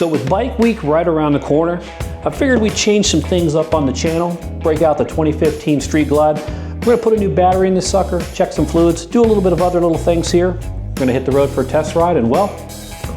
So with Bike Week right around the corner, I figured we'd change some things up on the channel, break out the 2015 Street Glide. We're gonna put a new battery in this sucker, check some fluids, do a little bit of other little things here. We're gonna hit the road for a test ride and well,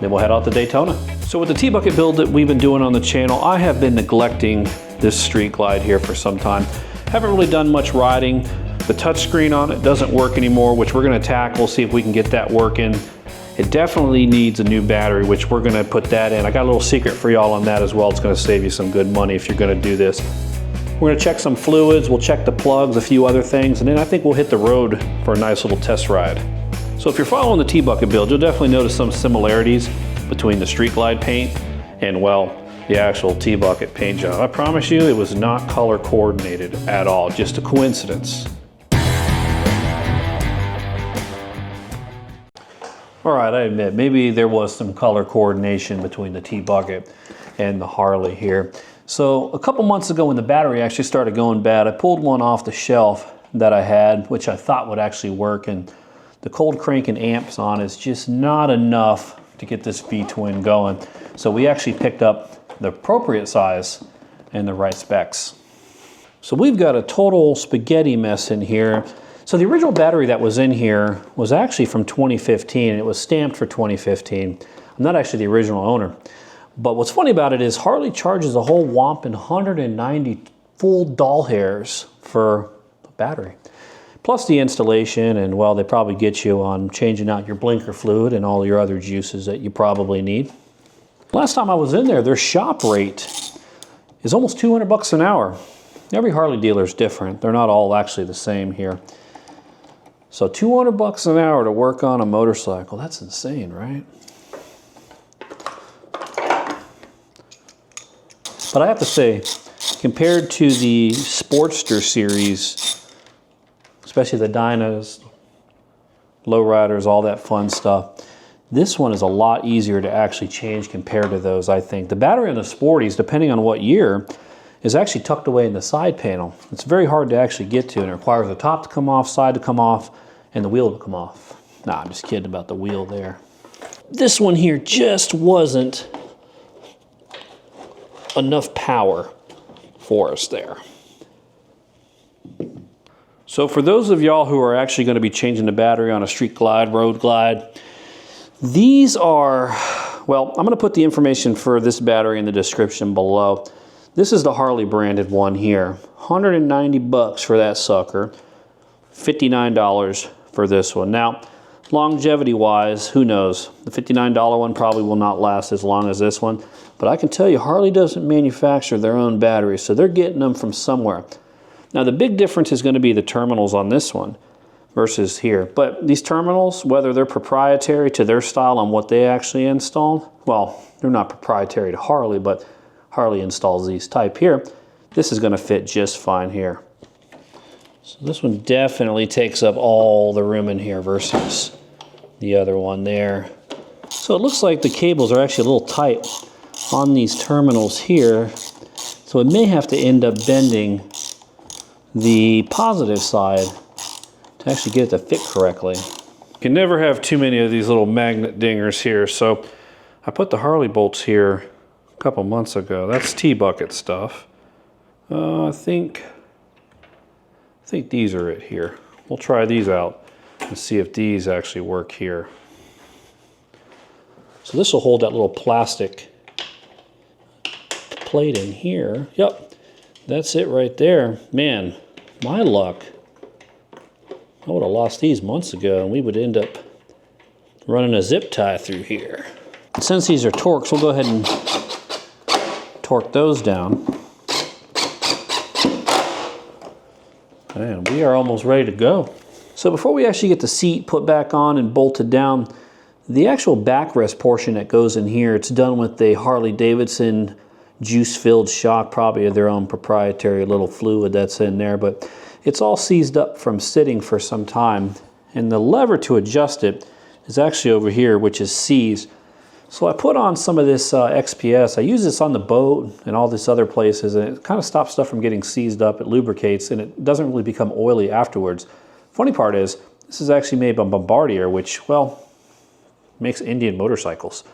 then we'll head out to Daytona. So with the T-bucket build that we've been doing on the channel, I have been neglecting this Street Glide here for some time. Haven't really done much riding. The touchscreen on it doesn't work anymore, which we're gonna tackle, see if we can get that working. It definitely needs a new battery, which we're gonna put that in. I got a little secret for y'all on that as well. It's gonna save you some good money if you're gonna do this. We're gonna check some fluids, we'll check the plugs, a few other things, and then I think we'll hit the road for a nice little test ride. So if you're following the T-bucket build, you'll definitely notice some similarities between the Street Glide paint and, well, the actual T-bucket paint job. I promise you, it was not color coordinated at all, just a coincidence. All right, I admit, maybe there was some color coordination between the T-bucket and the Harley here. So a couple months ago when the battery actually started going bad, I pulled one off the shelf that I had, which I thought would actually work, and the cold cranking amps on is just not enough to get this V-twin going. So we actually picked up the appropriate size and the right specs. So we've got a total spaghetti mess in here. So the original battery that was in here was actually from 2015, and it was stamped for 2015. I'm not actually the original owner. But what's funny about it is Harley charges a whole whopping 190 full doll hairs for a battery. Plus the installation, and well, they probably get you on changing out your blinker fluid and all your other juices that you probably need. Last time I was in there, their shop rate is almost 200 bucks an hour. Every Harley dealer is different. They're not all actually the same here. So 200 bucks an hour to work on a motorcycle, that's insane, right? But I have to say, compared to the Sportster series, especially the Dynas, lowriders, all that fun stuff, this one is a lot easier to actually change compared to those, I think. The battery on the Sporties, depending on what year, is actually tucked away in the side panel. It's very hard to actually get to, and it requires the top to come off, side to come off, and the wheel to come off. Nah, I'm just kidding about the wheel there. This one here just wasn't enough power for us there. So for those of y'all who are actually going to be changing the battery on a Street Glide, Road Glide, these are, well, I'm going to put the information for this battery in the description below. This is the Harley branded one here. 190 bucks for that sucker. $59 for this one. Now, longevity wise, who knows? The $59 one probably will not last as long as this one. But I can tell you, Harley doesn't manufacture their own batteries, so they're getting them from somewhere. Now, the big difference is going to be the terminals on this one versus here. But these terminals, whether they're proprietary to their style on what they actually installed, well, they're not proprietary to Harley, but Harley installs these type here. This is going to fit just fine here. So this one definitely takes up all the room in here versus the other one there. So it looks like the cables are actually a little tight on these terminals here. So it may have to end up bending the positive side to actually get it to fit correctly. You can never have too many of these little magnet dingers here. So I put the Harley bolts here a couple months ago. That's T-bucket stuff. I think these are it here. We'll try these out and see if these actually work here. So this will hold that little plastic plate in here. Yep, that's it right there. Man, my luck. I would have lost these months ago and we would end up running a zip tie through here. Since these are Torx, we'll go ahead and torque those down. And we are almost ready to go. So before we actually get the seat put back on and bolted down, the actual backrest portion that goes in here, it's done with a Harley Davidson juice-filled shock, probably their own proprietary little fluid that's in there, but it's all seized up from sitting for some time. And the lever to adjust it is actually over here, which is seized. So I put on some of this XPS. I use this on the boat and all these other places, and it kind of stops stuff from getting seized up. It lubricates, and it doesn't really become oily afterwards. Funny part is, this is actually made by Bombardier, which, well, makes Indian motorcycles.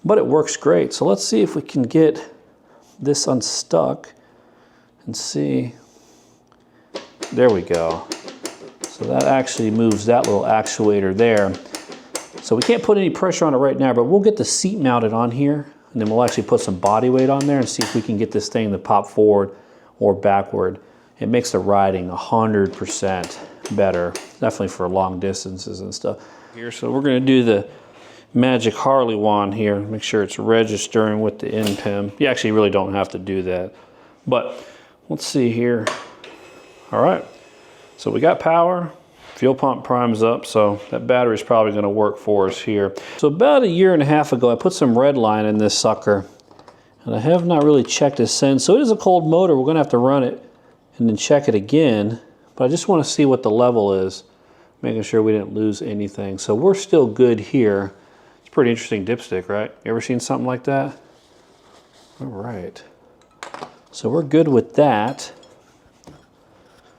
but it works great. So let's see if we can get this unstuck and see. There we go. So that actually moves that little actuator there. So we can't put any pressure on it right now, but we'll get the seat mounted on here, and then we'll actually put some body weight on there and see if we can get this thing to pop forward or backward. It makes the riding 100% better, definitely for long distances and stuff. Here, so we're gonna do the magic Harley wand here, make sure it's registering with the end pin. You actually really don't have to do that, but let's see here. All right, so we got power, fuel pump primes up, so that battery's probably gonna work for us here. So about 1.5 years ago, I put some red line in this sucker, and I have not really checked it since. So it is a cold motor, we're gonna have to run it and then check it again, but I just wanna see what the level is, making sure we didn't lose anything. So we're still good here. It's a pretty interesting dipstick, right? You ever seen something like that? All right, so we're good with that.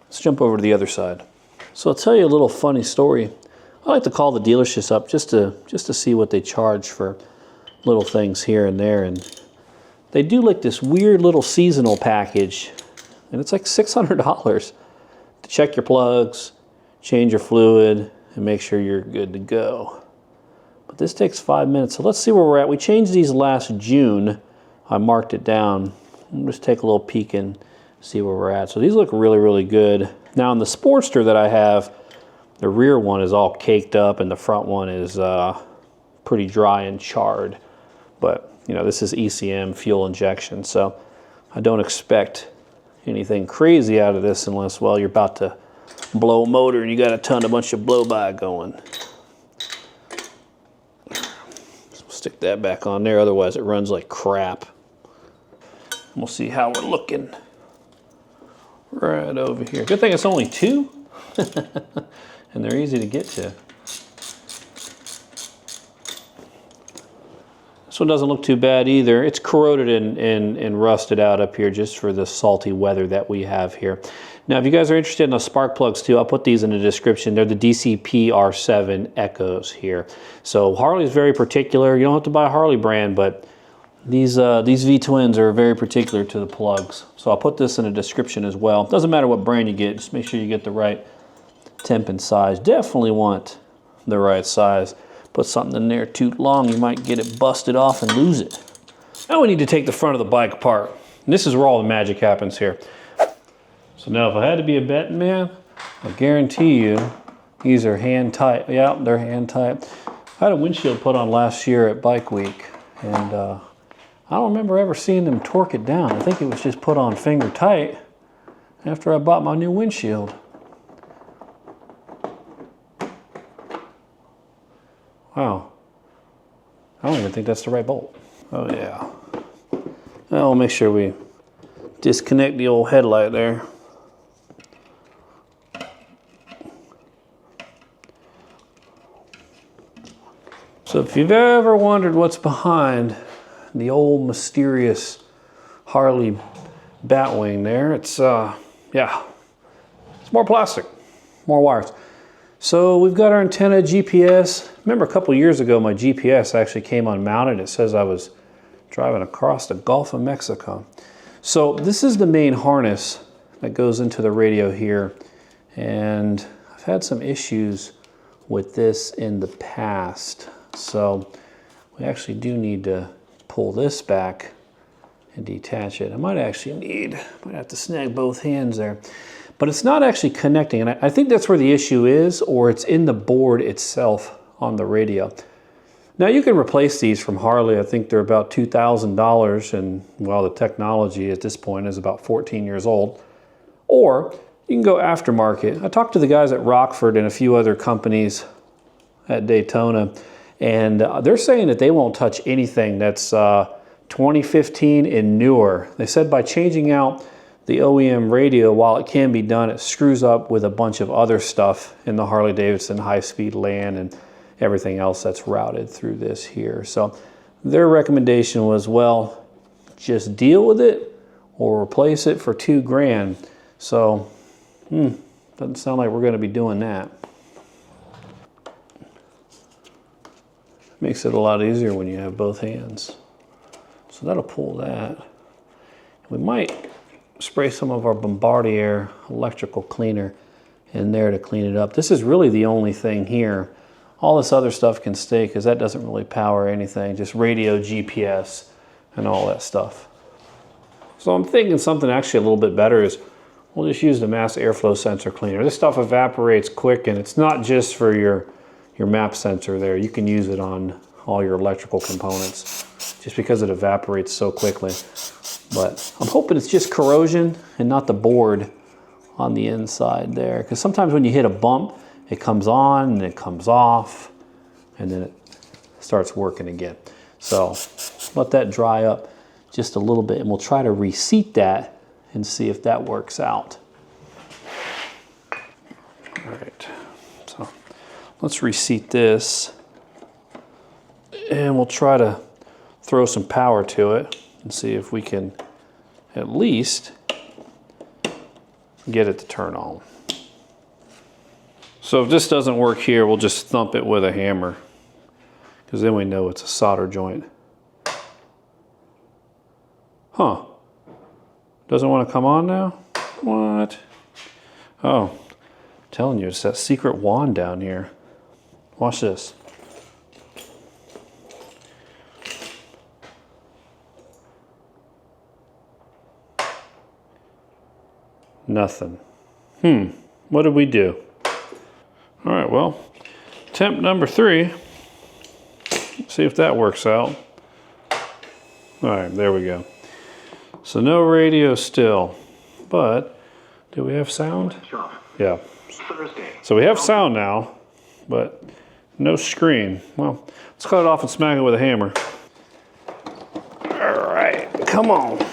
Let's jump over to the other side. So I'll tell you a little funny story. I like to call the dealerships up just to see what they charge for little things here and there, and they do like this weird little seasonal package, and it's like $600 to check your plugs, change your fluid, and make sure you're good to go. But this takes 5 minutes, so let's see where we're at. We changed these last June. I marked it down. We'll just take a little peek and see where we're at. So these look really, really good. Now in the Sportster that I have, the rear one is all caked up and the front one is pretty dry and charred. But you know, this is ECM fuel injection, so I don't expect anything crazy out of this unless, well, you're about to blow a motor and you got a bunch of blow-by going. So stick that back on there, otherwise it runs like crap. We'll see how we're looking right over here. Good thing it's only 2 and they're easy to get to. This one doesn't look too bad either. It's corroded and rusted out up here just for the salty weather that we have here. Now, if you guys are interested in the spark plugs too, I'll put these in the description. They're the DCP R7 Echoes here. So Harley is very particular. You don't have to buy a Harley brand, but these V-twins are very particular to the plugs. So I'll put this in the description as well. Doesn't matter what brand you get, just make sure you get the right temp and size. Definitely want the right size. Put something in there too long, you might get it busted off and lose it. Now we need to take the front of the bike apart. And this is where all the magic happens here. So now if I had to be a betting man, I guarantee you these are hand tight. Yeah, they're hand tight. I had a windshield put on last year at Bike Week, and I don't remember ever seeing them torque it down. I think it was just put on finger tight after I bought my new windshield. Wow. I don't even think that's the right bolt. Oh yeah. I'll make sure we disconnect the old headlight there. So if you've ever wondered what's behind the old mysterious Harley Batwing there, it's yeah, it's more plastic, more wires. So we've got our antenna, GPS. Remember a couple years ago my GPS actually came unmounted. It says I was driving across the Gulf of Mexico. So this is the main harness that goes into the radio here, and I've had some issues with this in the past. So we actually do need to pull this back and detach it. I might have to snag both hands there. But it's not actually connecting, and I think that's where the issue is, or it's in the board itself on the radio. Now you can replace these from Harley. I think they're about $2,000, and well, the technology at this point is about 14 years old. Or you can go aftermarket. I talked to the guys at Rockford and a few other companies at Daytona, and they're saying that they won't touch anything that's 2015 and newer. They said by changing out the OEM radio, while it can be done, it screws up with a bunch of other stuff in the Harley-Davidson high-speed LAN and everything else that's routed through this here. So their recommendation was, well, just deal with it or replace it for $2,000. So, doesn't sound like we're gonna be doing that. Makes it a lot easier when you have both hands. So that'll pull that. We might spray some of our Bombardier electrical cleaner in there to clean it up. This is really the only thing here. All this other stuff can stay because that doesn't really power anything, just radio, GPS, and all that stuff. So I'm thinking something actually a little bit better is we'll just use the mass airflow sensor cleaner. This stuff evaporates quick, and it's not just for your map sensor there. You can use it on all your electrical components just because it evaporates so quickly. But I'm hoping it's just corrosion and not the board on the inside there, because sometimes when you hit a bump, it comes on and it comes off and then it starts working again. So let that dry up just a little bit and we'll try to reseat that and see if that works out. All right, so let's reseat this and we'll try to throw some power to it and see if we can at least get it to turn on. So if this doesn't work here, we'll just thump it with a hammer because then we know it's a solder joint. Huh. Doesn't want to come on now? What? Oh, I'm telling you, it's that secret wand down here. Watch this. Nothing. What did we do? All right, well, attempt number 3. Let's see if that works out. All right, there we go. So no radio still, but do we have sound? Yeah. So we have sound now, but no screen. Well, let's cut it off and smack it with a hammer. All right, come on.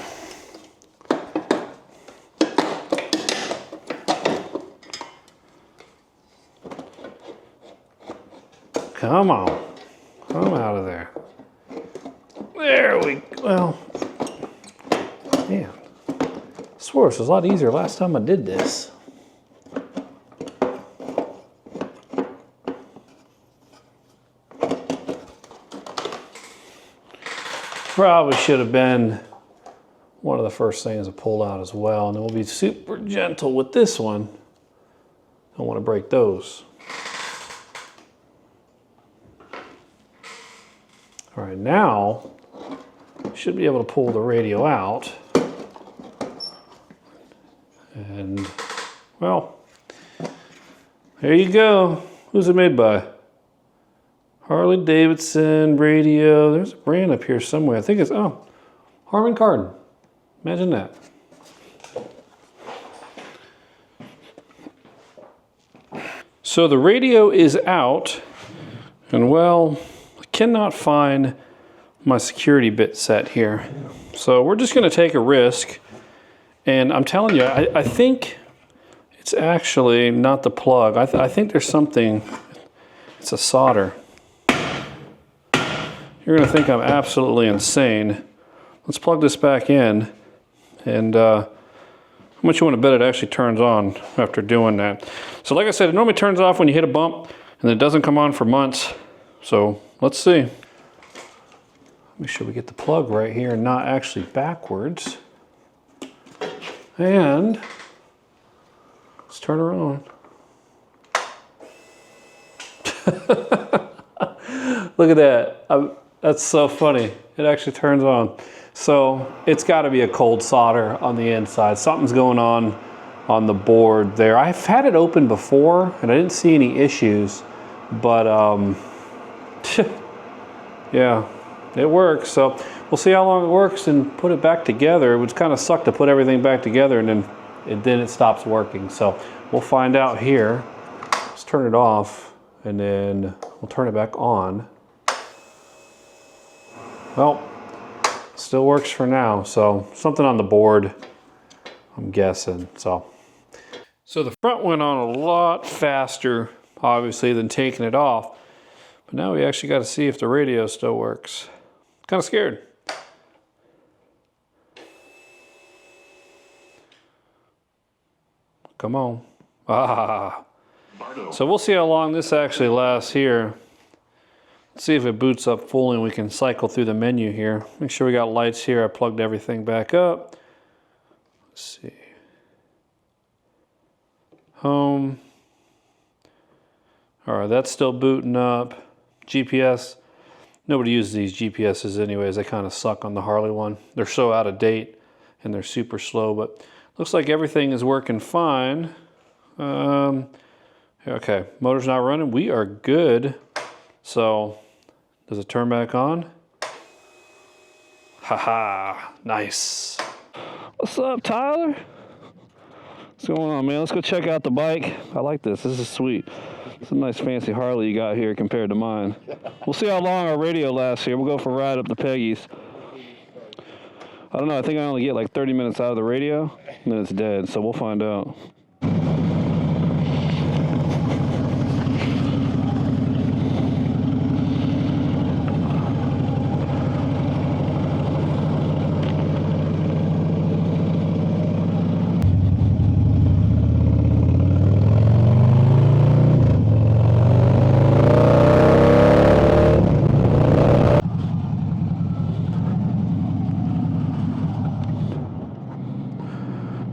Come on, come out of there. There we go. Well, man, I swore it was a lot easier last time I did this. Probably should have been one of the first things to pull out as well. And then we'll be super gentle with this one. Don't want to break those. All right, now should be able to pull the radio out. And, well, there you go. Who's it made by? Harley Davidson radio. There's a brand up here somewhere. I think it's, oh, Harman Kardon. Imagine that. So the radio is out, and well, cannot find my security bit set here. So we're just going to take a risk. And I'm telling you, I think it's actually not the plug. I think there's something, it's a solder. You're going to think I'm absolutely insane. Let's plug this back in. And how much you want to bet it actually turns on after doing that. So like I said, it normally turns off when you hit a bump and it doesn't come on for months. So let's see. Make sure we get the plug right here and not actually backwards. And let's turn her on. Look at that. That's so funny. It actually turns on. So it's got to be a cold solder on the inside. Something's going on the board there. I've had it open before and I didn't see any issues, but yeah, it works. So we'll see how long it works and put it back together. It would kind of suck to put everything back together and then it stops working. So we'll find out here. Let's turn it off and then we'll turn it back on. Well, still works for now. So something on the board, I'm guessing. So the front went on a lot faster, obviously, than taking it off. But now we actually got to see if the radio still works. Kind of scared. Come on. Ah. So we'll see how long this actually lasts here. Let's see if it boots up fully and we can cycle through the menu here. Make sure we got lights here. I plugged everything back up. Let's see. Home. All right, that's still booting up. GPS. Nobody uses these GPSs anyways. They kind of suck on the Harley one. They're so out of date and they're super slow, but looks like everything is working fine. Okay, motor's not running. We are good. So, does it turn back on? Haha, nice. What's up, Tyler? What's going on, man? Let's go check out the bike. I like this. This is sweet. It's a nice fancy Harley you got here compared to mine. We'll see how long our radio lasts here. We'll go for a ride up to Peggy's. I don't know. I think I only get like 30 minutes out of the radio, and then it's dead. So we'll find out.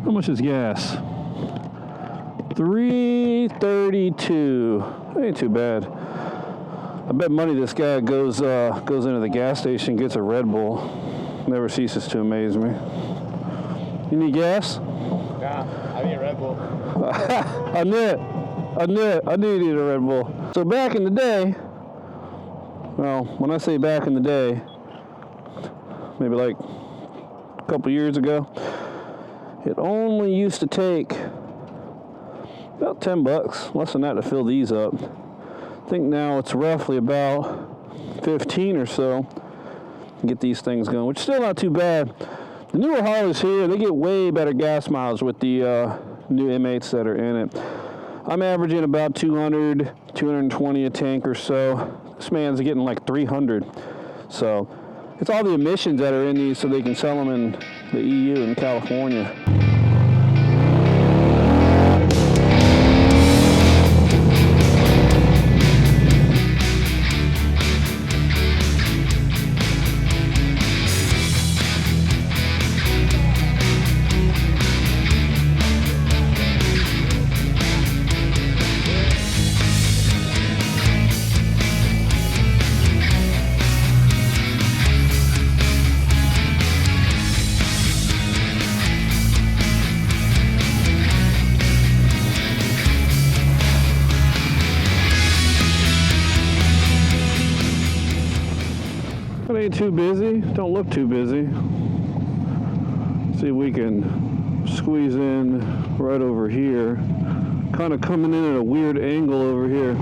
How much is gas? 332. Ain't too bad. I bet money this guy goes into the gas station, gets a Red Bull. Never ceases to amaze me. You need gas? Nah, I need a Red Bull. I knew it. I knew you needed a Red Bull. So back in the day, well, when I say back in the day, maybe like a couple years ago, it only used to take about 10 bucks, less than that, to fill these up. I think now it's roughly about 15 or so to get these things going, which is still not too bad. The newer Harleys here, they get way better gas miles with the new M8s that are in it. I'm averaging about 200, 220 a tank or so. This man's getting like 300. So it's all the emissions that are in these so they can sell them in the EU and California. Ain't too busy, don't look too busy. See if we can squeeze in right over here. Kind of coming in at a weird angle over here.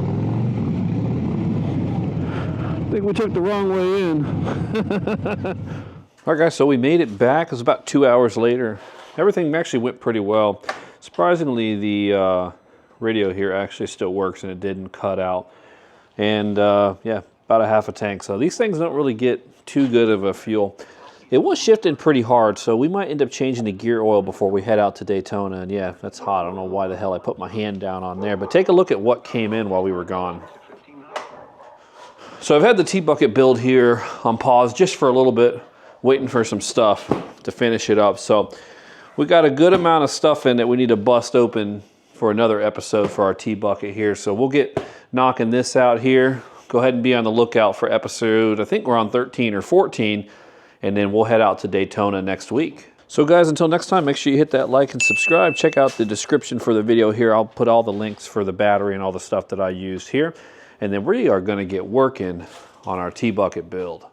I think we took the wrong way in. All right guys, so we made it back. It was about 2 hours later. Everything actually went pretty well. Surprisingly, the radio here actually still works and it didn't cut out. And yeah, about a half a tank. So these things don't really get too good of a fuel. It was shifting pretty hard, so we might end up changing the gear oil before we head out to Daytona. And yeah, that's hot. I don't know why the hell I put my hand down on there, but take a look at what came in while we were gone. So I've had the T-bucket build here on pause just for a little bit, waiting for some stuff to finish it up. So we got a good amount of stuff in that we need to bust open for another episode for our T-bucket here. So we'll get knocking this out here. Go ahead and be on the lookout for episode, I think we're on 13 or 14, and then we'll head out to Daytona next week. So guys, until next time, make sure you hit that like and subscribe. Check out the description for the video here. I'll put all the links for the battery and all the stuff that I used here. And then we are gonna get working on our T-bucket build.